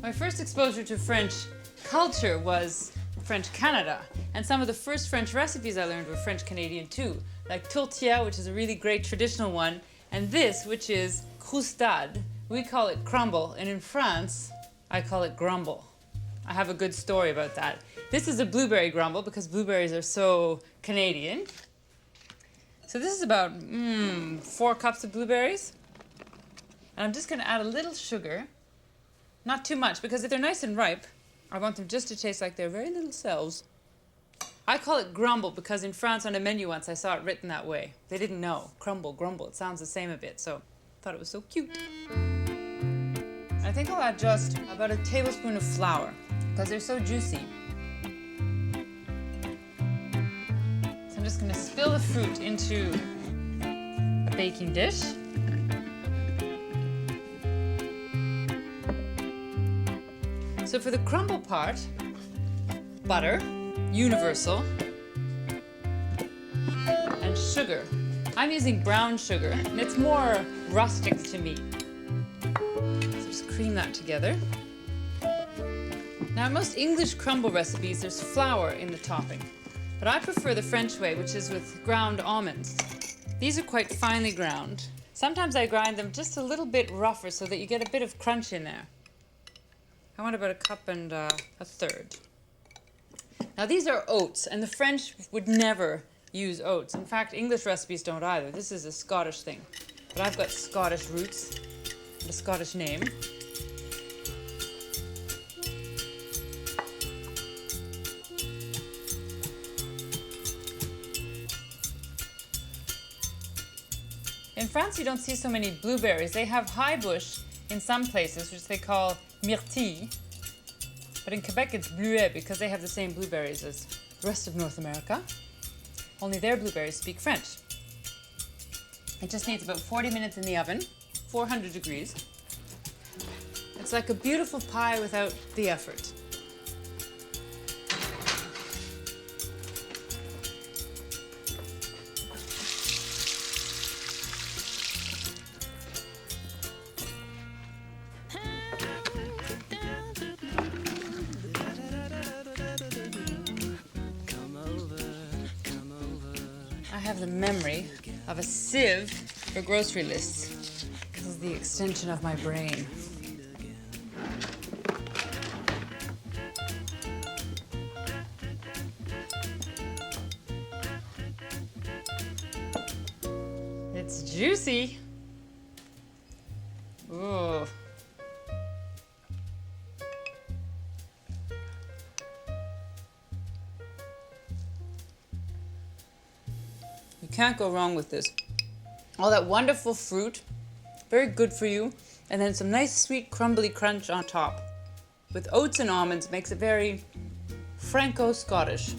My first exposure to French culture was French Canada, and some of the first French recipes I learned were French Canadian too, like tourtière, which is a really great traditional one, and this, which is croustade. We call it crumble, and in France, I call it grumble. I have a good story about that. This is a blueberry grumble because blueberries are so Canadian. So this is about 4 cups of blueberries. And I'm just going to add a little sugar. Not too much, because if they're nice and ripe, I want them just to taste like their very little selves. I call it grumble because in France on a menu once I saw it written that way. They didn't know. Crumble, grumble, it sounds the same a bit, so I thought it was so cute. I think I'll add just about a tablespoon of flour because they're so juicy. So I'm just going to spill the fruit into a baking dish. So for the crumble part, butter, universal, and sugar. I'm using brown sugar, and it's more rustic to me. So just cream that together. Now in most English crumble recipes, there's flour in the topping, but I prefer the French way, which is with ground almonds. These are quite finely ground. Sometimes I grind them just a little bit rougher so that you get a bit of crunch in there. I want about a cup and a third. Now these are oats, and the French would never use oats. In fact, English recipes don't either. This is a Scottish thing. But I've got Scottish roots and a Scottish name. In France, you don't see so many blueberries. They have high bush in some places, which they call myrtille, but in Quebec it's bleuet because they have the same blueberries as the rest of North America, only their blueberries speak French. It just needs about 40 minutes in the oven, 400 degrees. It's like a beautiful pie without the effort. I have the memory of a sieve for grocery lists. This is the extension of my brain. It's juicy. Ooh. You can't go wrong with this. All that wonderful fruit, very good for you, and then some nice sweet crumbly crunch on top. With oats and almonds makes it very Franco-Scottish.